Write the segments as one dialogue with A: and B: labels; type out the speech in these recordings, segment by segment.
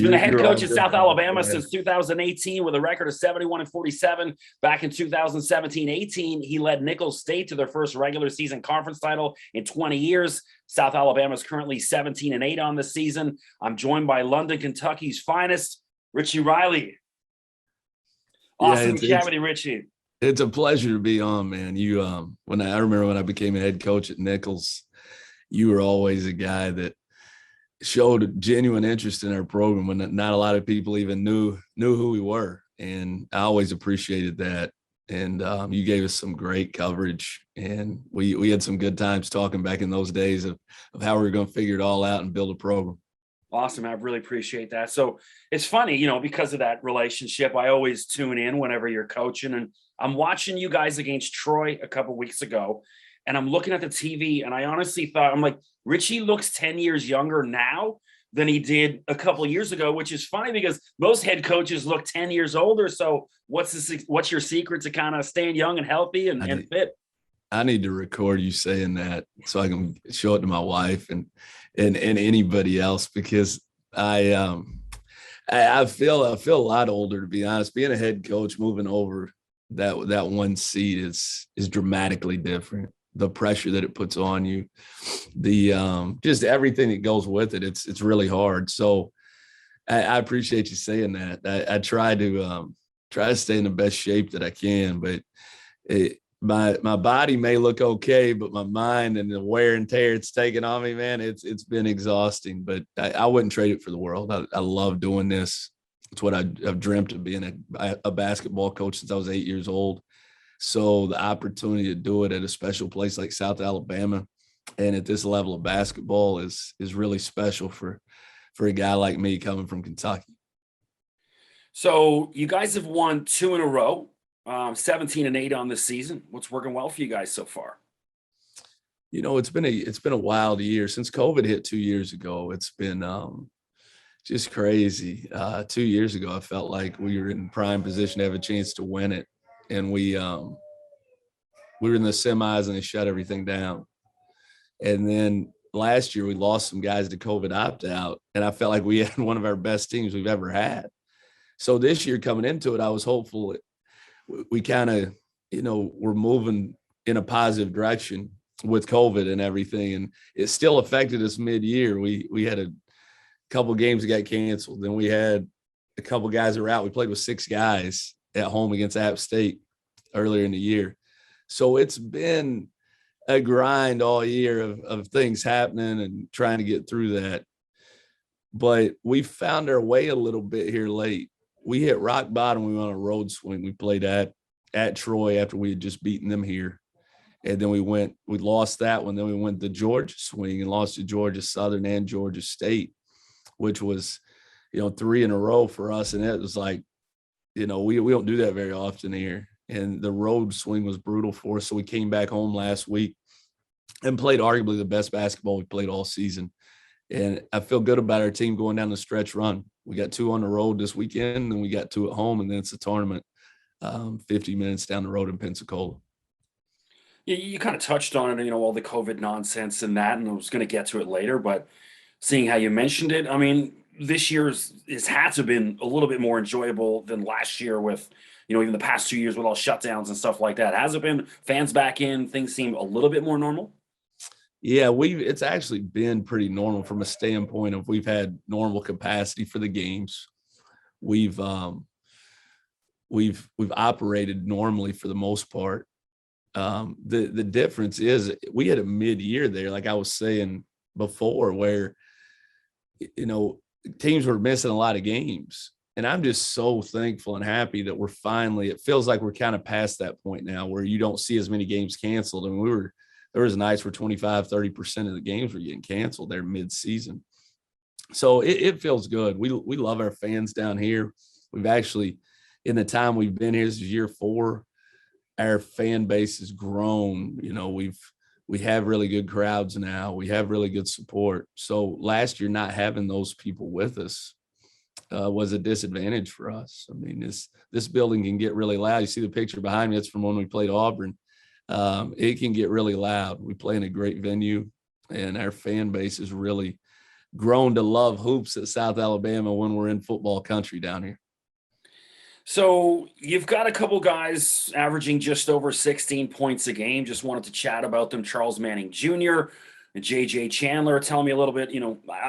A: He's been the head
B: you're
A: coach
B: all
A: at
B: good,
A: South
B: man.
A: Alabama since 2018 with a record of 71-47. Back in 2017-18, he led Nicholls State to their first regular season conference title in 20 years. South Alabama is currently 17-8 on the season. I'm joined by London, Kentucky's finest, Richie Riley. Awesome to chat with you, Richie.
B: It's a pleasure to be on, man. You, I remember when I became a head coach at Nicholls, you were always a guy that showed a genuine interest in our program when not a lot of people even knew who we were. And I always appreciated that. And you gave us some great coverage, and we had some good times talking back in those days of how we were going to figure it all out and build a program.
A: Awesome. I really appreciate that. So it's funny, because of that relationship, I always tune in whenever you're coaching, and I'm watching you guys against Troy a couple weeks ago, and I'm looking at the TV, and I honestly thought, I'm like, Richie looks 10 years younger now than he did a couple of years ago, which is funny because most head coaches look 10 years older. So what's your secret to kind of staying young and healthy and fit?
B: I need to record you saying that so I can show it to my wife and anybody else, because I feel a lot older, to be honest. Being a head coach, moving over that one seat is dramatically different. The pressure that it puts on you, the just everything that goes with it. It's really hard. So I appreciate you saying that. I try to stay in the best shape that I can, but my body may look okay, but my mind and the wear and tear it's taken on me, man, it's been exhausting, but I wouldn't trade it for the world. I love doing this. It's what I've dreamt of, being a basketball coach since I was 8 years old. So the opportunity to do it at a special place like South Alabama and at this level of basketball is really special for a guy like me coming from Kentucky.
A: So you guys have won 2 in a row, 17-8 on this season. What's working well for you guys so far?
B: It's been a wild year since COVID hit 2 years ago. It's been just crazy. 2 years ago, I felt like we were in prime position to have a chance to win it. And we were in the semis and they shut everything down. And then last year we lost some guys to COVID opt-out, and I felt like we had one of our best teams we've ever had. So this year coming into it, I was hopeful we kind of, we're moving in a positive direction with COVID and everything. And it still affected us mid-year. We had a couple games that got canceled. Then we had a couple guys that were out. We played with 6 guys at home against App State earlier in the year. So it's been a grind all year of things happening and trying to get through that. But we found our way a little bit here late. We hit rock bottom. We went on a road swing. We played at Troy after we had just beaten them here. And then we lost that one. Then we went the Georgia swing and lost to Georgia Southern and Georgia State, which was, 3 in a row for us. And it was like, we don't do that very often here. And the road swing was brutal for us. So we came back home last week and played arguably the best basketball we played all season. And I feel good about our team going down the stretch run. We got 2 on the road this weekend, and we got 2 at home, and then it's a tournament 50 minutes down the road in Pensacola.
A: You kind of touched on it, all the COVID nonsense and that, and I was going to get to it later, but seeing how you mentioned it, I mean, this year's had to have been a little bit more enjoyable than last year with, even the past 2 years with all shutdowns and stuff like that. Has it been fans back in? Things seem a little bit more normal?
B: Yeah, it's actually been pretty normal from a standpoint of we've had normal capacity for the games. We've operated normally for the most part. The difference is we had a mid-year there, like I was saying before, where teams were missing a lot of games. And I'm just so thankful and happy that it feels like we're kind of past that point now where you don't see as many games canceled. I mean, there was nights where 25-30% of the games were getting canceled there mid-season. So it feels good. We love our fans down here. We've actually, in the time we've been here, this is year 4, our fan base has grown. We have really good crowds now. We have really good support. So last year, not having those people with us was a disadvantage for us. I mean, this building can get really loud. You see the picture behind me. It's from when we played Auburn. It can get really loud. We play in a great venue, and our fan base is really grown to love hoops at South Alabama when we're in football country down here.
A: So you've got a couple guys averaging just over 16 points a game. Just wanted to chat about them. Charles Manning Jr. and JJ Chandler. Tell me a little bit.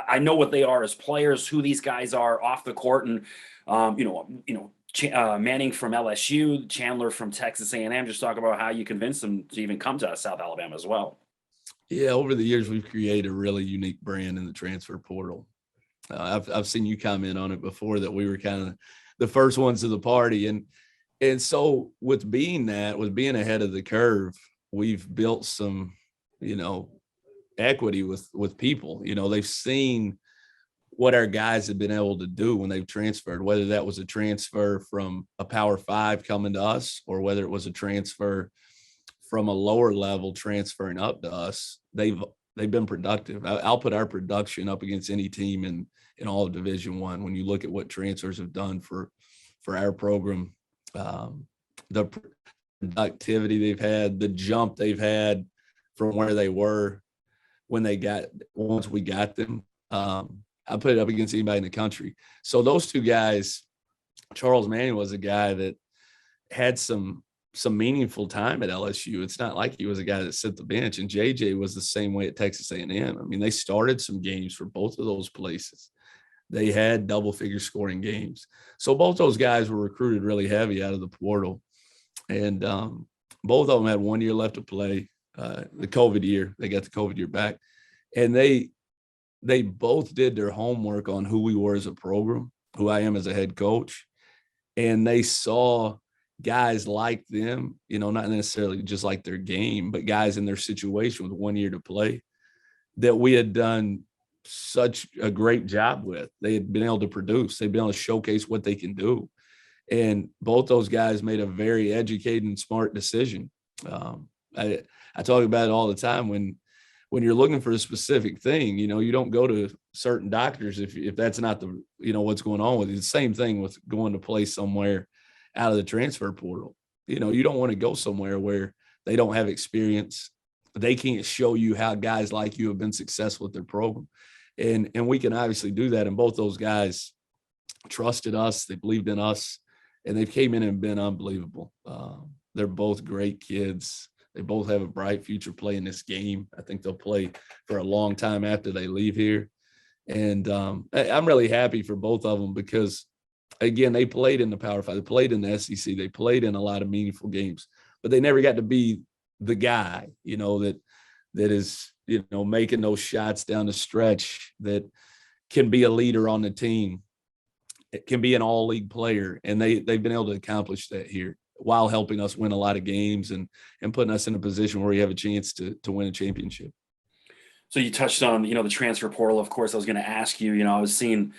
A: I know what they are as players, who these guys are off the court, and Manning from LSU, Chandler from Texas A&M. Just talk about how you convinced them to even come to South Alabama as well.
B: Yeah, over the years we've created a really unique brand in the transfer portal. I've seen you comment on it before that we were kind of the first ones to the party, and so with being ahead of the curve, we've built some equity with people. They've seen what our guys have been able to do when they've transferred, whether that was a transfer from a Power 5 coming to us or whether it was a transfer from a lower level transferring up to us. They've been productive. I'll put our production up against any team in all of Division I. When you look at what transfers have done for our program, the productivity they've had, the jump they've had from where they were once we got them, I put it up against anybody in the country. So those two guys, Charles Manning was a guy that had some meaningful time at LSU. It's not like he was a guy that sit the bench, and JJ was the same way at Texas A&M. I mean, they started some games for both of those places. They had double-figure scoring games. So both those guys were recruited really heavy out of the portal, and both of them had 1 year left to play. The COVID year, they got the COVID year back, and they both did their homework on who we were as a program, who I am as a head coach, and they saw guys like them, not necessarily just like their game, but guys in their situation with 1 year to play that we had done such a great job with. They had been able to produce. They'd been able to showcase what they can do. And both those guys made a very educated and smart decision. I talk about it all the time. When you're looking for a specific thing, you don't go to certain doctors if that's not the, what's going on with you. The same thing with going to play somewhere out of the transfer portal. You don't want to go somewhere where they don't have experience. They can't show you how guys like you have been successful with their program. And we can obviously do that. And both those guys trusted us. They believed in us, and they came in and been unbelievable. They're both great kids. They both have a bright future playing this game. I think they'll play for a long time after they leave here. And I'm really happy for both of them because, again, they played in the Power 5. They played in the SEC. They played in a lot of meaningful games, but they never got to be the guy, that is, making those shots down the stretch, that can be a leader on the team. It can be an all-league player, and they've been able to accomplish that here while helping us win a lot of games and putting us in a position where we have a chance to win a championship.
A: So you touched on, the transfer portal. Of course, I was going to ask you, I was seeing,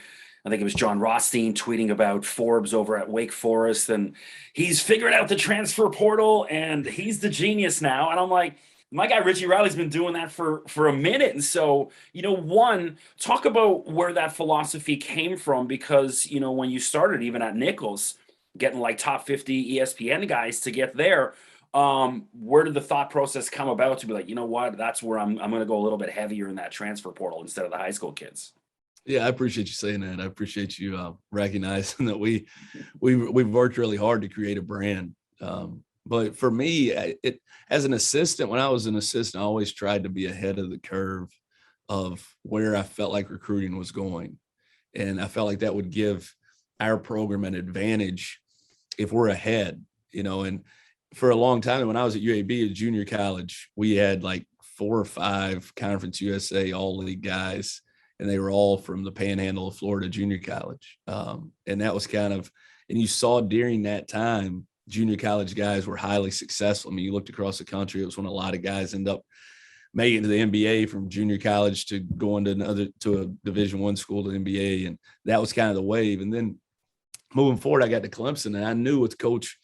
A: I think it was John Rothstein tweeting about Forbes over at Wake Forest, and he's figured out the transfer portal and he's the genius now. And I'm like, my guy Richie Riley's been doing that for a minute. And so, one, talk about where that philosophy came from, because, when you started even at Nichols, getting like top 50 ESPN guys to get there, where did the thought process come about to be like, what, that's where I'm going to go a little bit heavier in that transfer portal instead of the high school kids?
B: Yeah, I appreciate you saying that. I appreciate you recognizing that we've worked really hard to create a brand. But for me, as an assistant, when I was an assistant, I always tried to be ahead of the curve of where I felt like recruiting was going. And I felt like that would give our program an advantage if we're ahead, and for a long time, when I was at UAB at junior college, we had like 4 or 5 Conference USA all-league guys, and they were all from the panhandle of Florida junior college. And that was and you saw during that time, junior college guys were highly successful. I mean, you looked across the country, it was when a lot of guys end up making it to the NBA from junior college to going to a Division I school to the NBA. And that was kind of the wave. And then moving forward, I got to Clemson, and I knew with Coach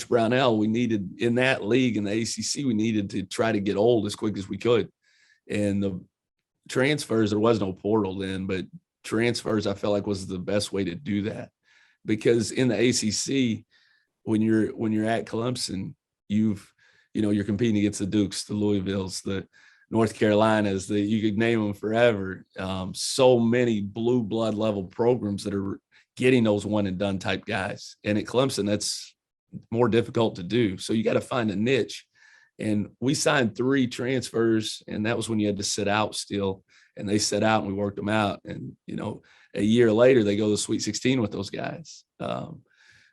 B: Brownell, we needed in that league, in the ACC, we needed to try to get old as quick as we could. And the transfers, there was no portal then, but transfers I felt like was the best way to do that, because in the ACC, when you're at Clemson, you're competing against the Dukes, the Louisvilles, the North Carolina, you could name them forever. So many blue blood level programs that are getting those one and done type guys. And at Clemson, that's more difficult to do. So you got to find a niche. And we signed 3 transfers, and that was when you had to sit out still. And they set out and we worked them out. And, a year later, they go to the Sweet 16 with those guys.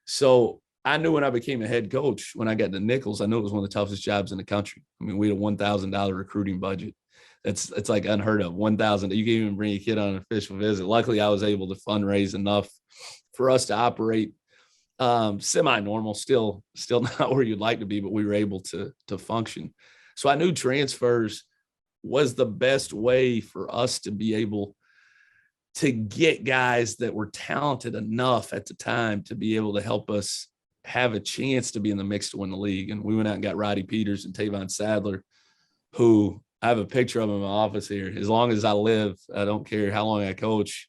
B: So I knew when I became a head coach, when I got to Nichols, I knew it was one of the toughest jobs in the country. I mean, we had a $1,000 recruiting budget. It's like unheard of. 1,000. You can't even bring a kid on an official visit. Luckily, I was able to fundraise enough for us to operate semi-normal, still not where you'd like to be, but we were able to function. So I knew transfers was the best way for us to be able to get guys that were talented enough at the time to be able to help us have a chance to be in the mix to win the league. And we went out and got Roddy Peters and Tavon Sadler, who I have a picture of them in my office here. As long as I live, I don't care how long I coach,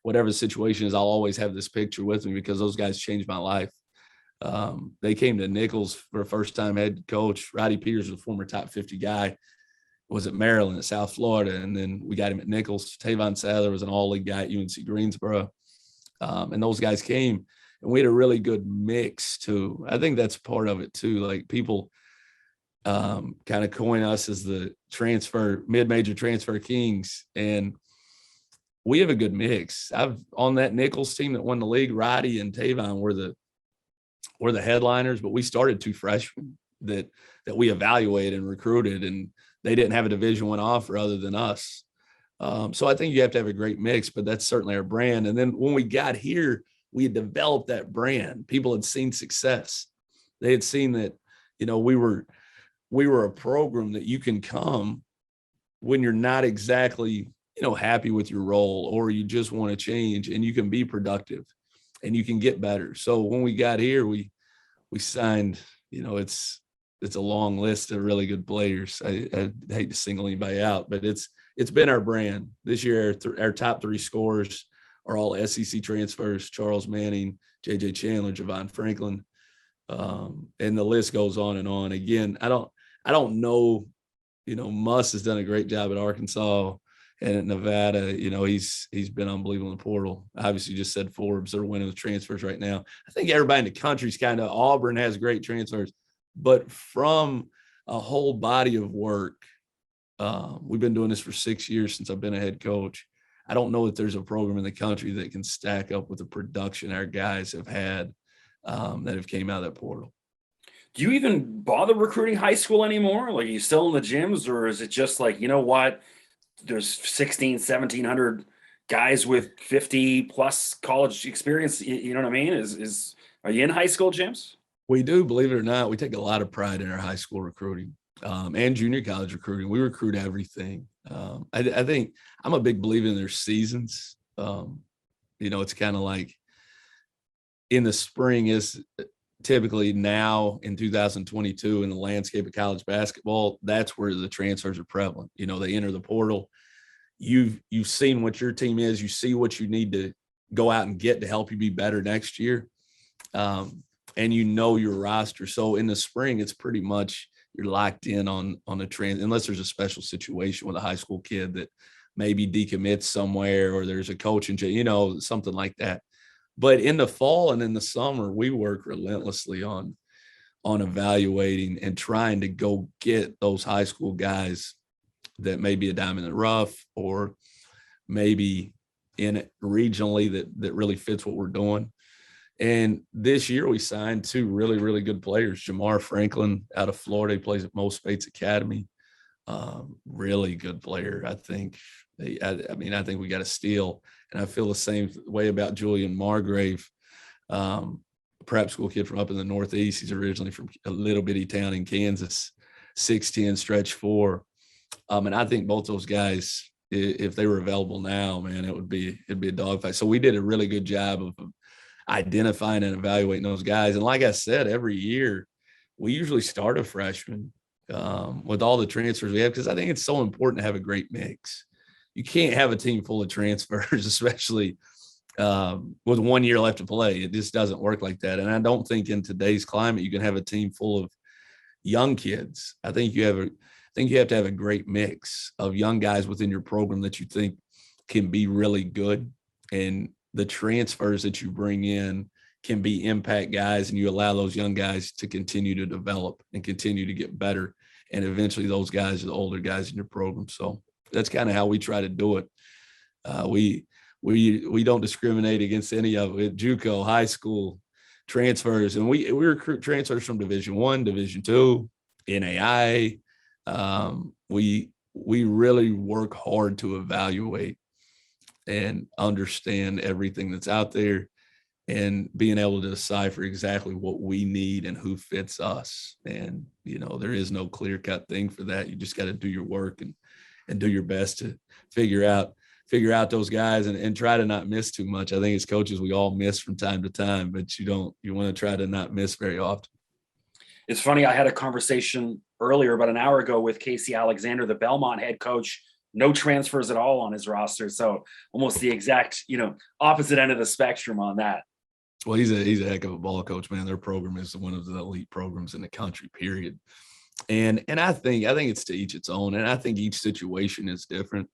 B: whatever the situation is, I'll always have this picture with me because those guys changed my life. They came to Nichols for a first-time head coach. Roddy Peters was a former top 50 guy, was at Maryland, at South Florida, and then we got him at Nichols. Tavon Sadler was an all-league guy at UNC Greensboro. And those guys came, and we had a really good mix too. I think that's part of it too. Like people kind of coin us as the mid-major transfer kings, and we have a good mix. On that Nichols team that won the league, Roddy and Tavon were the headliners, but we started 2 freshmen that we evaluated and recruited, and they didn't have a Division I offer other than us. So I think you have to have a great mix, but that's certainly our brand. And then when we got here, we had developed that brand. People had seen success. They had seen that, we were a program that you can come when you're not exactly, happy with your role, or you just want to change, and you can be productive and you can get better. So when we got here, we signed, it's a long list of really good players. I hate to single anybody out, but it's been our brand. This year, our top 3 scorers are all SEC transfers: Charles Manning, JJ Chandler, Javon Franklin. And the list goes on and on. Again, I don't know, Muss has done a great job at Arkansas and at Nevada. He's been unbelievable in the portal. Obviously, just said Forbes, they're winning the transfers right now. I think everybody in the country's kind of, Auburn has great transfers. But from a whole body of work, we've been doing this for 6 years since I've been a head coach. I don't know that there's a program in the country that can stack up with the production our guys have had that have came out of that portal.
A: Do you even bother recruiting high school anymore? Like, are you still in the gyms, or is it just like, what? There's 1,700 guys with 50 plus college experience. You know what I mean? Are you in high school gyms?
B: We do, believe it or not. We take a lot of pride in our high school recruiting and junior college recruiting. We recruit everything. I think I'm a big believer in their seasons. It's kind of like in the spring is typically now in 2022 in the landscape of college basketball. That's where the transfers are prevalent. They enter the portal. You've seen what your team is. You see what you need to go out and get to help you be better next year. And your roster. So in the spring, it's pretty much you're locked in on a trend, unless there's a special situation with a high school kid that maybe decommits somewhere, or there's a coaching, something like that. But in the fall and in the summer, we work relentlessly on evaluating and trying to go get those high school guys that may be a diamond in the rough, or maybe in it regionally that really fits what we're doing. And this year we signed 2 really, really good players. Jamar Franklin out of Florida, he plays at Mo Spates Academy. Really good player. I think I think we got a steal. And I feel the same way about Julian Margrave, prep school kid from up in the Northeast. He's originally from a little bitty town in Kansas, 6'10", stretch 4. And I think both those guys, if they were available now, man, it'd be a dogfight. So we did a really good job of identifying and evaluating those guys. And like I said, every year we usually start a freshman with all the transfers we have, because I think it's so important to have a great mix. You can't have a team full of transfers, especially with 1 year left to play. It just doesn't work like that. And I don't think in today's climate you can have a team full of young kids. I think think you have to have a great mix of young guys within your program that you think can be really good, and the transfers that you bring in can be impact guys, and you allow those young guys to continue to develop and continue to get better. And eventually those guys are the older guys in your program. So that's kind of how we try to do it. We don't discriminate against any of it. JUCO, high school, transfers, and we recruit transfers from Division I, Division II, NAI. We really work hard to evaluate and understand everything that's out there, and being able to decipher exactly what we need and who fits us. And, there is no clear cut thing for that. You just got to do your work and do your best to figure out those guys and try to not miss too much. I think as coaches, we all miss from time to time, but you want to try to not miss very often.
A: It's funny. I had a conversation earlier about an hour ago with Casey Alexander, the Belmont head coach. No transfers at all on his roster. So almost the exact, opposite end of the spectrum on that.
B: Well, he's a heck of a ball coach, man. Their program is one of the elite programs in the country, period. And I think it's to each its own. And I think each situation is different.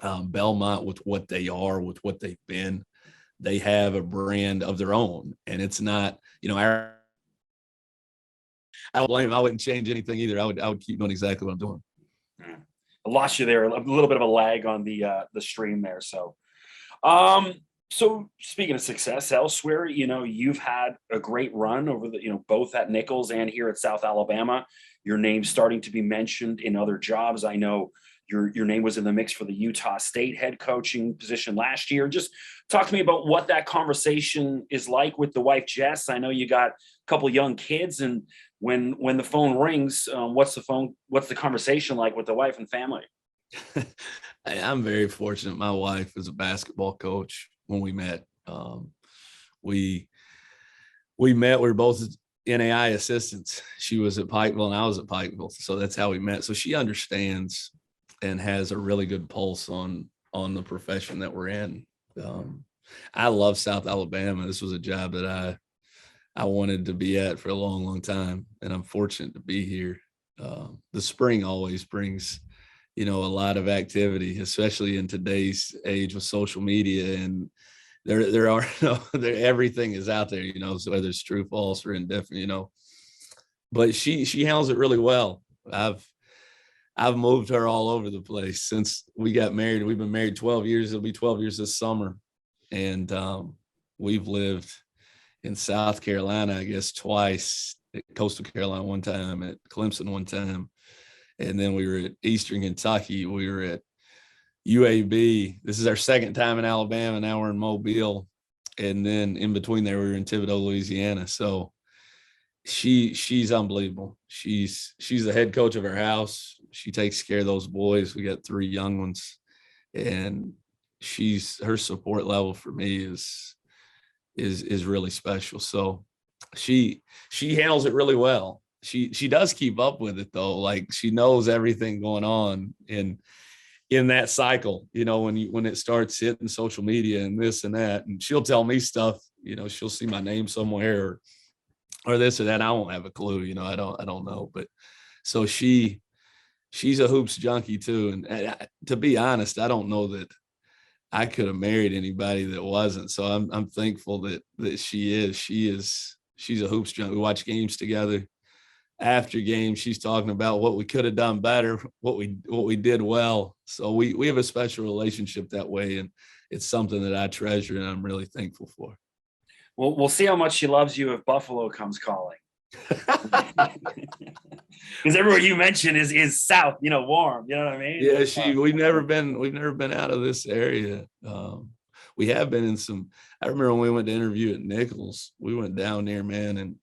B: Belmont, with what they are, with what they've been, they have a brand of their own. And it's not, I don't blame them. I wouldn't change anything either. I would keep doing exactly what I'm doing.
A: I lost you there. A little bit of a lag on the stream there. So, so speaking of success elsewhere, you've had a great run over both at Nichols and here at South Alabama. Your name's starting to be mentioned in other jobs. I know your name was in the mix for the Utah State head coaching position last year. Just talk to me about what that conversation is like with the wife, Jess. I know you got a couple young kids, and when the phone rings, what's the conversation like with the wife and family?
B: I'm very fortunate. My wife is a basketball coach. When we met, we met. We were both NAI assistants. She was at Pikeville and I was at Pikeville, so that's how we met. So she understands and has a really good pulse on the profession that we're in. I love South Alabama. This was a job that I wanted to be at for a long, long time, and I'm fortunate to be here. The spring always brings, a lot of activity, especially in today's age with social media, and there are everything is out there, so whether it's true, false, or indifferent, but she handles it really well. I've moved her all over the place since we got married. We've been married 12 years. It'll be 12 years this summer. And we've lived in South Carolina, I guess, twice, at Coastal Carolina one time, at Clemson one time. And then we were at Eastern Kentucky. We were at UAB. This is our second time in Alabama. Now we're in Mobile. And then in between there, we were in Thibodaux, Louisiana. So she's unbelievable. She's the head coach of our house. She takes care of those boys. We got 3 young ones, and her support level for me is really special. So she handles it really well. She does keep up with it though. Like, she knows everything going on in that cycle, when it starts hitting social media and this and that, and she'll tell me stuff, she'll see my name somewhere or this or that. I won't have a clue, I don't know. But so she's a hoops junkie too. And to be honest, I don't know that I could have married anybody that wasn't. So I'm thankful that she's a hoops junkie. We watch games together. After games, she's talking about what we could have done better, what we did well. So we have a special relationship that way, and it's something that I treasure and I'm really thankful for.
A: Well, we'll see how much she loves you if Buffalo comes calling. Because everywhere you mention is south, warm. You know what I mean?
B: Yeah, we've never been out of this area. We have been in some. I remember when we went to interview at Nichols, we went down there, man, and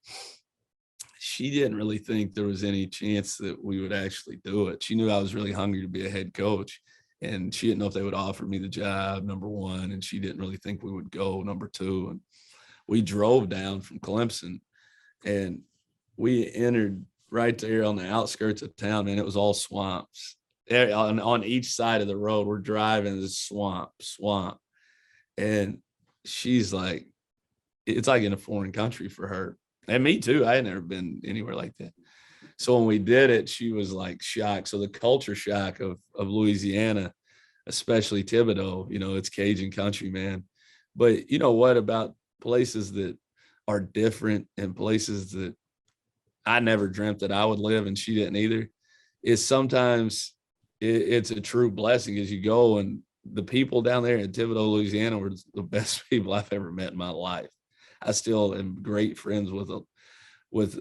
B: she didn't really think there was any chance that we would actually do it. She knew I was really hungry to be a head coach, and she didn't know if they would offer me the job, number one, and she didn't really think we would go, number two. And we drove down from Clemson, and we entered right there on the outskirts of town, and it was all swamps. On each side of the road, we're driving this swamp. And she's like, it's like in a foreign country for her. And me too. I had never been anywhere like that. So when we did it, she was like shocked. So the culture shock of Louisiana, especially Thibodeau, it's Cajun country, man. But you know what about places that are different and places that I never dreamt that I would live and she didn't either, is sometimes it's a true blessing as you go. And the people down there in Thibodaux, Louisiana were the best people I've ever met in my life. I still am great friends with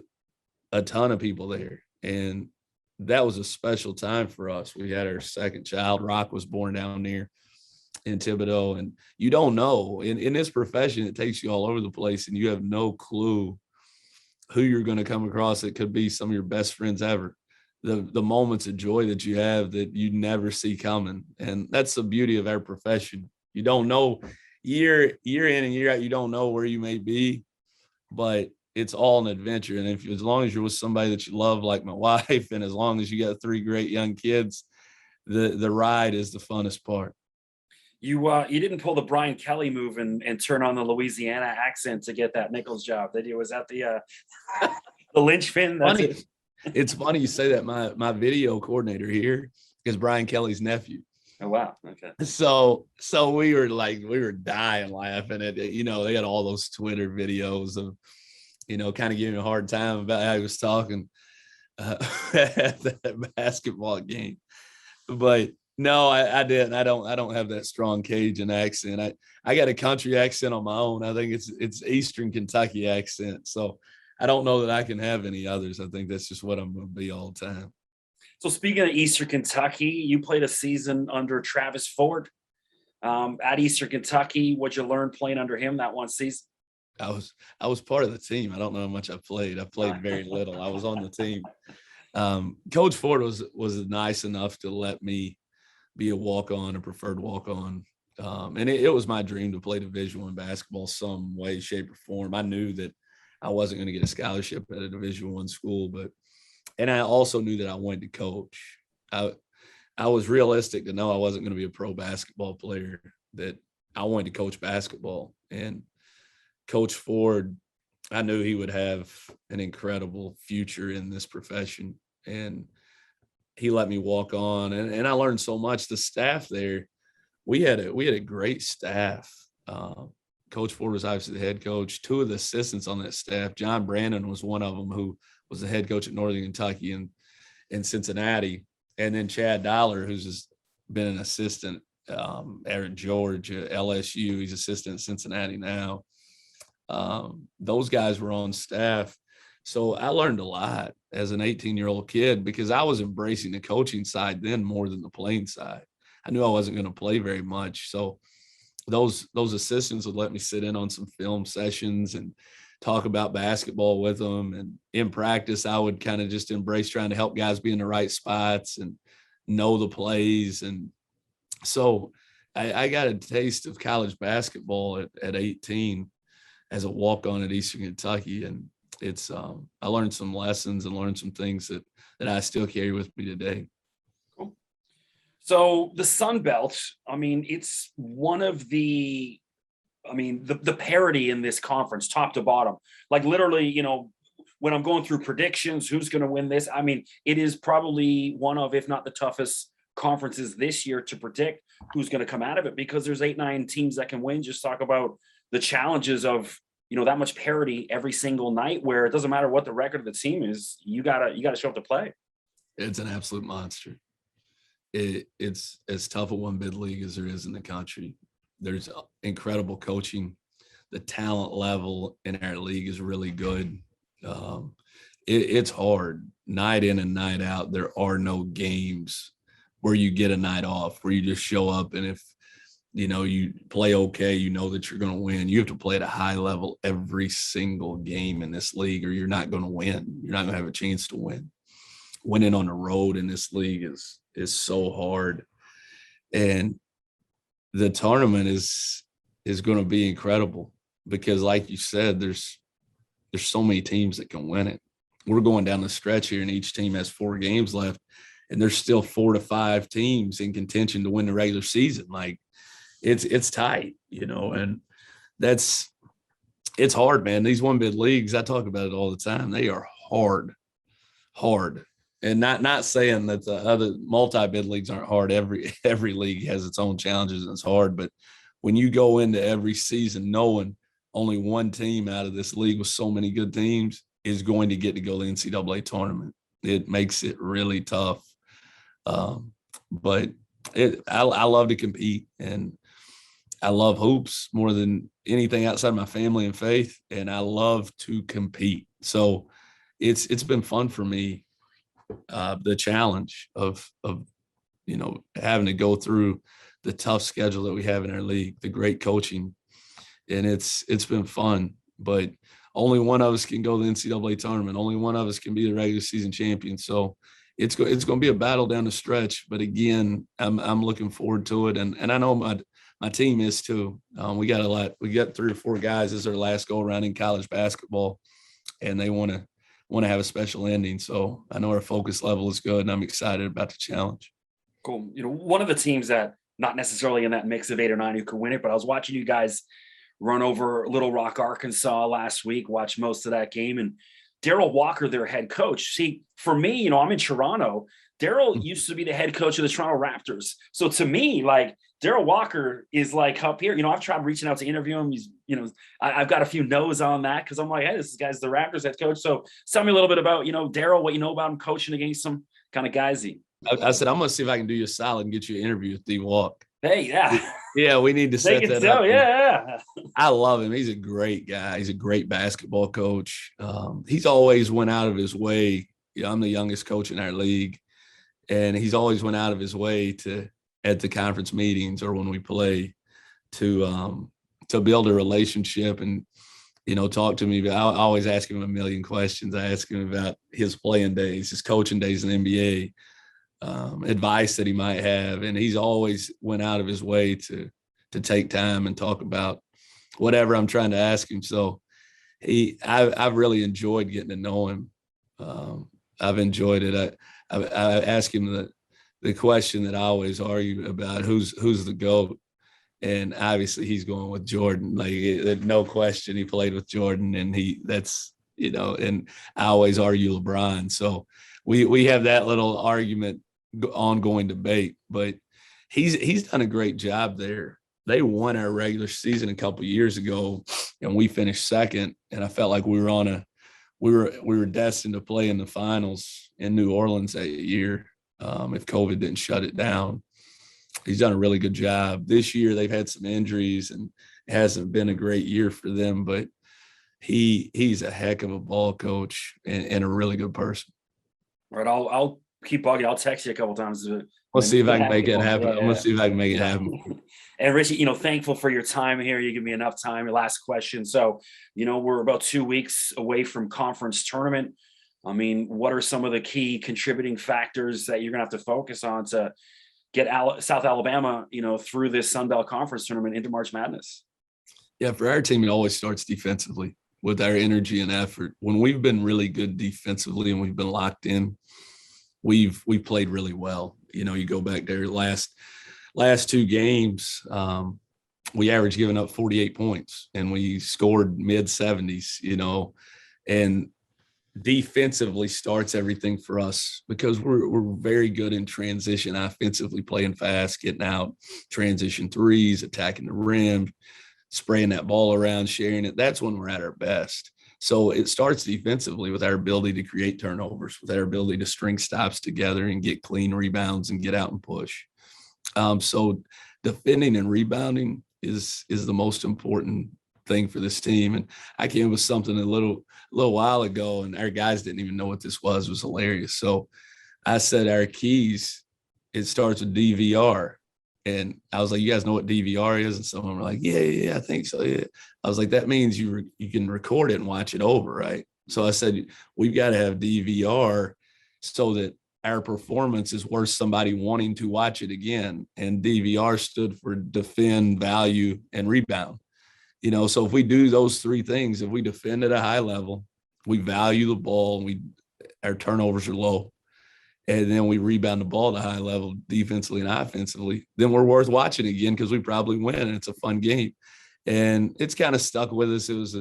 B: a ton of people there. And that was a special time for us. We had our second child. Rock was born down there in Thibodaux. And you don't know, in this profession, it takes you all over the place and you have no clue who you're going to come across. It could be some of your best friends ever. The moments of joy that you have that you never see coming. And that's the beauty of our profession. You don't know year in and year out, you don't know where you may be, but it's all an adventure. And as long as you're with somebody that you love, like my wife, and as long as you got 3 great young kids, the ride is the funnest part.
A: You didn't pull the Brian Kelly move and turn on the Louisiana accent to get that Nichols job, did you? Was that the linchpin? That's
B: Funny.
A: it.
B: It's funny you say that. My video coordinator here is Brian Kelly's nephew.
A: Oh, wow. Okay.
B: So we were dying laughing at it. They got all those Twitter videos of, kind of giving a hard time about how he was talking at that basketball game. But no, I didn't. I don't have that strong Cajun accent. I got a country accent on my own. I think it's Eastern Kentucky accent. So I don't know that I can have any others. I think that's just what I'm going to be all the time.
A: So speaking of Eastern Kentucky, you played a season under Travis Ford at Eastern Kentucky. What'd you learn playing under him that one season?
B: I was part of the team. I don't know how much I played. I played very little. I was on the team. Coach Ford was nice enough to let me be a walk-on, a preferred walk-on. And it was my dream to play Division I basketball some way, shape, or form. I knew that I wasn't going to get a scholarship at a Division I school, and I also knew that I wanted to coach. I was realistic to know I wasn't going to be a pro basketball player, that I wanted to coach basketball. And Coach Ford, I knew he would have an incredible future in this profession. And he let me walk on, and I learned so much. The staff there, we had a great staff. Coach Ford was obviously the head coach. 2 of the assistants on that staff, John Brandon was one of them, who was the head coach at Northern Kentucky and in Cincinnati. And then Chad Dollar, who's just been an assistant at Georgia, LSU. He's assistant at Cincinnati now. Those guys were on staff. So I learned a lot as an 18-year-old kid because I was embracing the coaching side then more than the playing side. I knew I wasn't going to play very much. So those assistants would let me sit in on some film sessions and talk about basketball with them. And in practice, I would kind of just embrace trying to help guys be in the right spots and know the plays. And so I got a taste of college basketball at 18 as a walk-on at Eastern Kentucky. And it's I learned some lessons and learned some things that I still carry with me today.
A: Cool. So the Sun Belt, it's one of the parity in this conference, top to bottom. Like literally, when I'm going through predictions, who's going to win this? It is probably one of, if not the toughest conferences this year to predict who's going to come out of it, because there's 8-9 teams that can win. Just talk about the challenges of, that much parity every single night, where it doesn't matter what the record of the team is. You gotta show up to play.
B: It's an absolute monster. It's as tough a one bid league as there is in the country. There's incredible coaching. The talent level in our league is really good. It's hard night in and night out. There are no games where you get a night off, where you just show up, and if you play okay, that you're going to win. You have to play at a high level every single game in this league, or you're not going to win. You're not going to have a chance to win. Winning on the road in this league is so hard. And the tournament is going to be incredible because, like you said, there's so many teams that can win it. We're going down the stretch here, and each team has 4 games left, and there's still 4 to 5 teams in contention to win the regular season. Like, it's tight, and it's hard, man. These one bid leagues, I talk about it all the time. They are hard. hard. And not saying that the other multi-bid leagues aren't hard. Every league has its own challenges and it's hard. But when you go into every season knowing only one team out of this league with so many good teams is going to get to go to the NCAA tournament, it makes it really tough. But I love to compete, and I love hoops more than anything outside my family and faith, and I love to compete. So it's been fun for me. The challenge of having to go through the tough schedule that we have in our league, the great coaching, and it's been fun. But only one of us can go to the NCAA tournament. Only one of us can be the regular season champion. So it's going to be a battle down the stretch. But again, I'm looking forward to it, and I know my team is too. We got 3 or 4 guys. This is their last go around in college basketball, and they want to have a special ending. So I know our focus level is good, and I'm excited about the challenge.
A: Cool. One of the teams that not necessarily in that mix of 8 or 9 who could win it, but I was watching you guys run over Little Rock, Arkansas last week, watched most of that game, and Darrell Walker, their head coach. See, for me, I'm in Toronto. Darrell used to be the head coach of the Toronto Raptors. So to me, like, Darrell Walker is like up here. I've tried reaching out to interview him. He's, I've got a few no's on that because I'm like, hey, this guy's the Raptors head coach. So tell me a little bit about, Darrell, what you know about him coaching against some kind of guys.
B: I said, I'm going to see if I can do you a solid and get you an interview with D Walk.
A: Hey, yeah.
B: Yeah, we need to set that up.
A: Yeah.
B: I love him. He's a great guy. He's a great basketball coach. He's always went out of his way. I'm the youngest coach in our league, and he's always went out of his way at the conference meetings or when we play to build a relationship and, talk to me. But I always ask him a million questions. I ask him about his playing days, his coaching days in the NBA, advice that he might have. And he's always went out of his way to take time and talk about whatever I'm trying to ask him. So I've really enjoyed getting to know him. I've enjoyed it. I ask him the question that I always argue about, who's the GOAT? And obviously he's going with Jordan. Like, no question, he played with Jordan, and and I always argue LeBron. So we have that little argument, ongoing debate, but he's done a great job there. They won our regular season a couple of years ago, and we finished second. And I felt like we were destined to play in the finals in New Orleans that year if COVID didn't shut it down. He's done a really good job. This year they've had some injuries, and it hasn't been a great year for them. But he's a heck of a ball coach and a really good person.
A: All right, I'll keep bugging. I'll text you a couple times.
B: Let's see if I can make it happen. I'm gonna see if I can make it happen.
A: And Richie, thankful for your time here. You give me enough time. Your last question. So, we're about 2 weeks away from conference tournament. I mean, what are some of the key contributing factors that you're gonna have to focus on to get South Alabama, through this Sun Belt Conference tournament into March Madness?
B: Yeah, for our team, it always starts defensively with our energy and effort. When we've been really good defensively and we've been locked in, we've played really well. You go back there last 2 games, we averaged giving up 48 points, and we scored mid 70s, and defensively starts everything for us because we're very good in transition, offensively, playing fast, getting out, transition threes, attacking the rim, spraying that ball around, sharing it. That's when we're at our best. So it starts defensively with our ability to create turnovers, with our ability to string stops together and get clean rebounds and get out and push. So defending and rebounding is the most important thing for this team. And I came up with something a little while ago, and our guys didn't even know what this was. It was hilarious. So I said our keys, it starts with DVR. And I was like, you guys know what DVR is? And some of them were like, yeah, I think so. Yeah. I was like, that means you can record it and watch it over, right? So I said, we've got to have DVR so that our performance is worth somebody wanting to watch it again. And DVR stood for defend, value, and rebound. So if we do those 3 things, if we defend at a high level, we value the ball, and our turnovers are low, and then we rebound the ball at a high level defensively and offensively, then we're worth watching again because we probably win and it's a fun game. And it's kind of stuck with us. It was,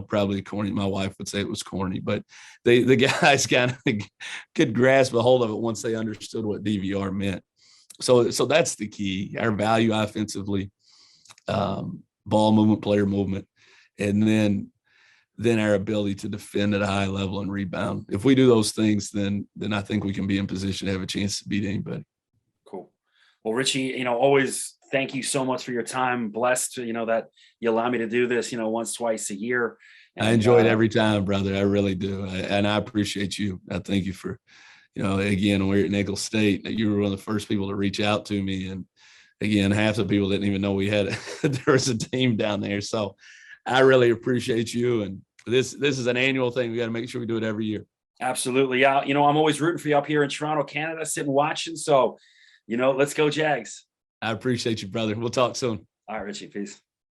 B: probably corny. My wife would say it was corny, but the guys kind of could grasp a hold of it once they understood what DVR meant. So that's the key. Our value offensively, ball movement, player movement, and then our ability to defend at a high level and rebound. If we do those things, then I think we can be in position to have a chance to beat anybody.
A: Cool. Well, Richie, always thank you so much for your time. Blessed, that you allow me to do this, once, twice a year. And,
B: I enjoy it every time, brother. I really do. And I appreciate you. I thank you for, again, we're at Nicholls State. You were one of the first people to reach out to me. And again, half the people didn't even know there was a team down there. So I really appreciate you. And this is an annual thing. We got to make sure we do it every year.
A: Absolutely. Yeah. I'm always rooting for you up here in Toronto, Canada, sitting watching. So, let's go Jags.
B: I appreciate you, brother. We'll talk soon.
A: All right, Richie. Peace.